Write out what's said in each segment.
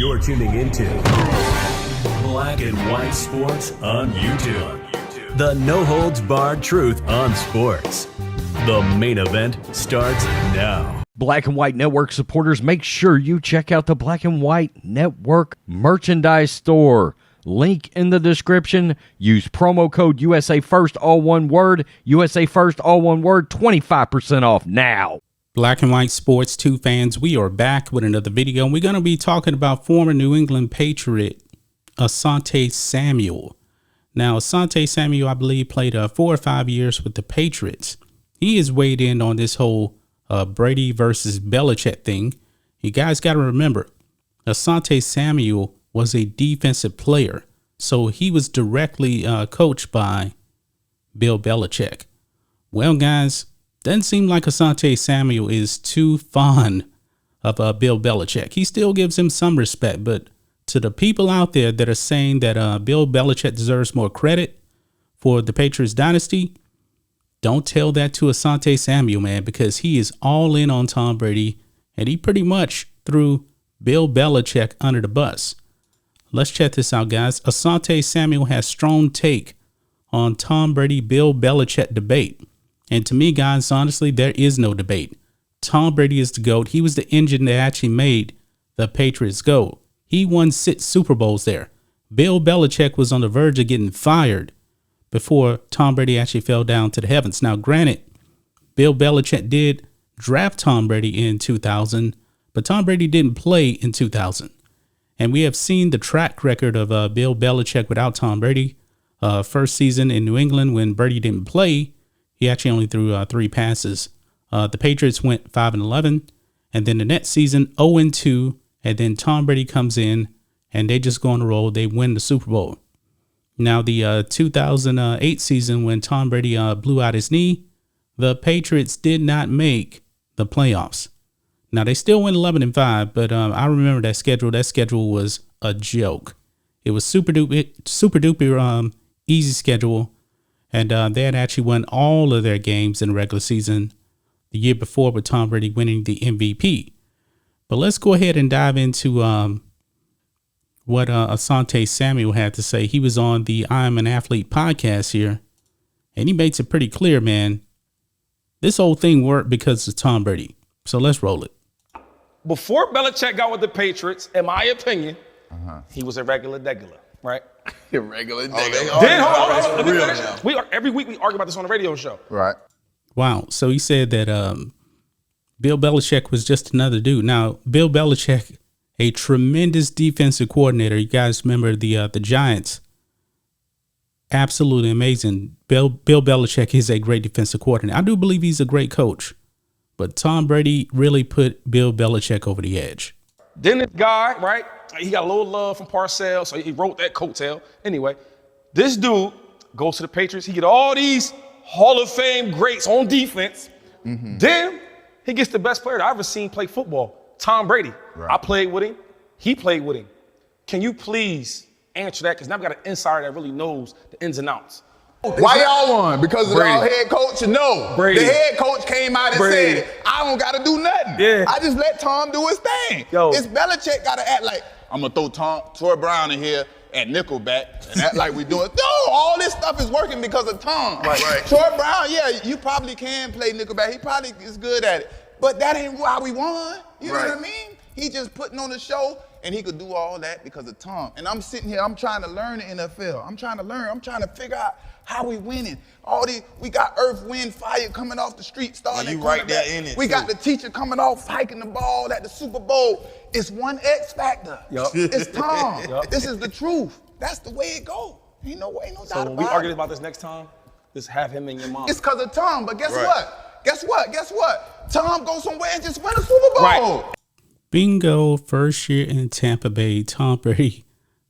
You're tuning into Black and White Sports on YouTube. The no-holds-barred truth on sports. The main event starts now. Black and White Network supporters, make sure you check out the Black and White Network merchandise store. Link in the description. Use promo code USA First, all one word. USA First, all one word. 25% off now. Black and White Sports 2 fans, we are back with another video, and we're going to be talking about former New England Patriot Asante Samuel. Now, Asante Samuel, I believe, played 4 or 5 years with the Patriots. He is weighed in on this whole Brady versus Belichick thing. You guys got to remember, Asante Samuel was a defensive player, so he was directly coached by Bill Belichick. Well, guys, doesn't seem like Asante Samuel is too fond of Bill Belichick. He still gives him some respect, but to the people out there that are saying that Bill Belichick deserves more credit for the Patriots dynasty, don't tell that to Asante Samuel, man, because he is all in on Tom Brady, and he pretty much threw Bill Belichick under the bus. Let's check this out, guys. Asante Samuel has strong take on Tom Brady-Bill Belichick debate. And to me, guys, honestly, there is no debate. Tom Brady is the GOAT. He was the engine that actually made the Patriots go. He won 6 Super Bowls there. Bill Belichick was on the verge of getting fired before Tom Brady actually fell down to the heavens. Now, granted, Bill Belichick did draft Tom Brady in 2000, but Tom Brady didn't play in 2000. And we have seen the track record of Bill Belichick without Tom Brady. First season in New England when Brady didn't play, he actually only threw 3 passes. The Patriots went 5-11, and then the next season 0-2, and then Tom Brady comes in, and they just go on a roll. They win the Super Bowl. Now, the 2008 season when Tom Brady blew out his knee, the Patriots did not make the playoffs. Now, they still went 11-5, but I remember that schedule. That schedule was a joke. It was super duper easy schedule. And they had actually won all of their games in the regular season the year before with Tom Brady winning the MVP. But let's go ahead and dive into what Asante Samuel had to say. He was on the I Am an Athlete podcast here, and he makes it pretty clear, man. This whole thing worked because of Tom Brady. So let's roll it. Before Belichick got with the Patriots, in my opinion, he was a regular, right? Irregular. Every week we argue about this on the radio show. Right. Wow. So he said that Bill Belichick was just another dude. Now, Bill Belichick, a tremendous defensive coordinator. You guys remember the Giants? Absolutely amazing. Bill Belichick is a great defensive coordinator. I do believe he's a great coach, but Tom Brady really put Bill Belichick over the edge. Then this guy, right? He got a little love from Parcells, so he wrote that coattail. Anyway, this dude goes to the Patriots. He get all these Hall of Fame greats on defense. Then he gets the best player that I've ever seen play football, Tom Brady. Right. I played with him. He played with him. Can you please answer that? Because now I've got an insider that really knows the ins and outs. Why y'all won? Because of our head coach? No. Brady. The head coach came out and said, I don't got to do nothing. Yeah. I just let Tom do his thing. It's Belichick got to act like, I'm going to throw Troy Brown in here at nickelback and act like we doing. No, all this stuff is working because of Tom. Right. Troy Brown, yeah, you probably can play nickelback. He probably is good at it. But that ain't why we won. You know what I mean? He just putting on the show, and he could do all that because of Tom. And I'm sitting here, I'm trying to learn the NFL. I'm trying to learn. I'm trying to figure out how we winning. We got earth, wind, fire coming off the street, starting you right there in it. We got the teacher coming off, hiking the ball at the Super Bowl. It's one X factor. It's Tom. This is the truth. That's the way it go. Ain't no doubt about it. So when we argue about this next time, just have him in your mind. It's because of Tom, but guess what? Tom goes somewhere and just win a Super Bowl. Right. Bingo, first year in Tampa Bay, Tom Brady,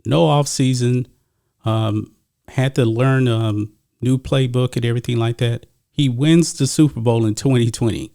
no offseason, had to learn new playbook and everything like that. He wins the Super Bowl in 2020.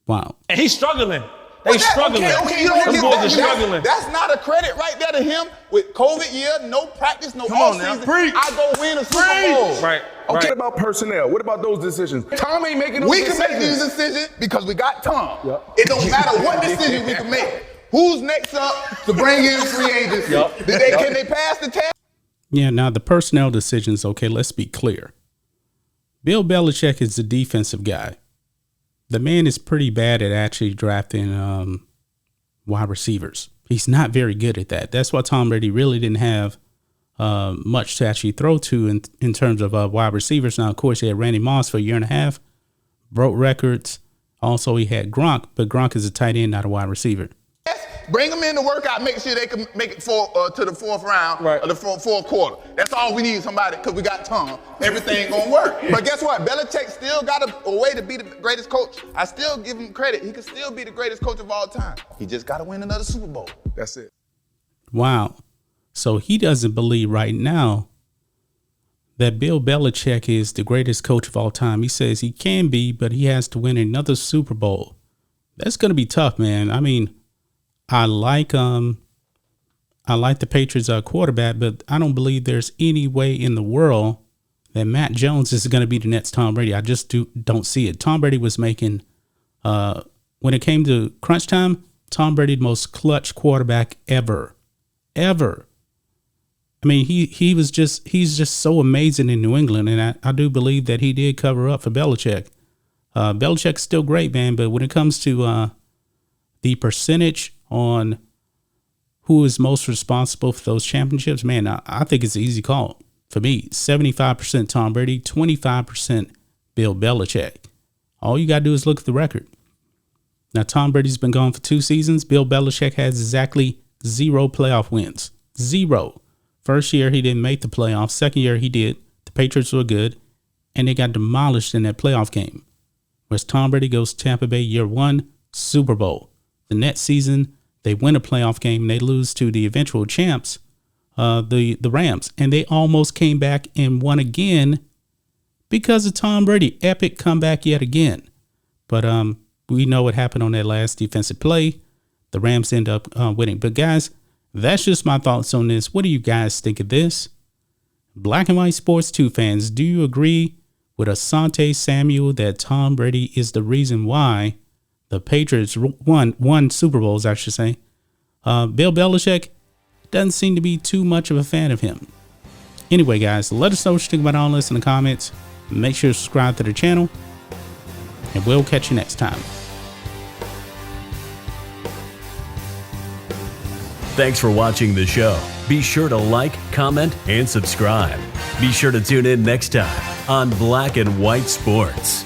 Wow. And he's struggling. They struggling. Okay, Those boys are struggling. That's not a credit right there to him. With COVID year, no practice, no offseason. I go win a Super Bowl. Right. Okay, what about personnel? What about those decisions? Tom ain't making those decisions. We can make these decisions because we got Tom. It don't matter what decision we can make. Who's next up to bring in free agency? Can they pass the test? Yeah, now the personnel decisions, okay, let's be clear. Bill Belichick is the defensive guy. The man is pretty bad at actually drafting wide receivers. He's not very good at that. That's why Tom Brady really didn't have much to actually throw to in terms of wide receivers. Now, of course, he had Randy Moss for a year and a half, broke records. Also, he had Gronk, but Gronk is a tight end, not a wide receiver. Bring them in to work out, make sure they can make it to the fourth round, or the fourth quarter. That's all we need, somebody, because we got Tom. Everything gonna work. But guess what? Belichick still got a way to be the greatest coach. I still give him credit. He can still be the greatest coach of all time. He just got to win another Super Bowl. That's it. Wow. So he doesn't believe right now that Bill Belichick is the greatest coach of all time. He says he can be, but he has to win another Super Bowl. That's going to be tough, man. I mean, I like the Patriots quarterback, but I don't believe there's any way in the world that Matt Jones is going to be the next Tom Brady. I just don't see it. Tom Brady was making, when it came to crunch time, Tom Brady, the most clutch quarterback ever. I mean, he's just so amazing in New England, and I do believe that he did cover up for Belichick. Belichick's still great, man, but when it comes to the percentage on who is most responsible for those championships, man, I think it's an easy call. For me, 75% Tom Brady, 25% Bill Belichick. All you got to do is look at the record. Now, Tom Brady's been gone for 2 seasons. Bill Belichick has exactly 0 playoff wins. 0. First year, he didn't make the playoffs. Second year, he did. The Patriots were good, and they got demolished in that playoff game. Whereas Tom Brady goes to Tampa Bay year 1, Super Bowl. The next season, they win a playoff game, and they lose to the eventual champs, the Rams. And they almost came back and won again because of Tom Brady. Epic comeback yet again. But we know what happened on that last defensive play. The Rams end up winning. But guys, that's just my thoughts on this. What do you guys think of this? Black and White Sports 2 fans, do you agree with Asante Samuel that Tom Brady is the reason why the Patriots won Super Bowls, I should say? Bill Belichick doesn't seem to be too much of a fan of him. Anyway, guys, let us know what you think about all this in the comments. Make sure to subscribe to the channel, and we'll catch you next time. Thanks for watching the show. Be sure to like, comment, and subscribe. Be sure to tune in next time on Black and White Sports.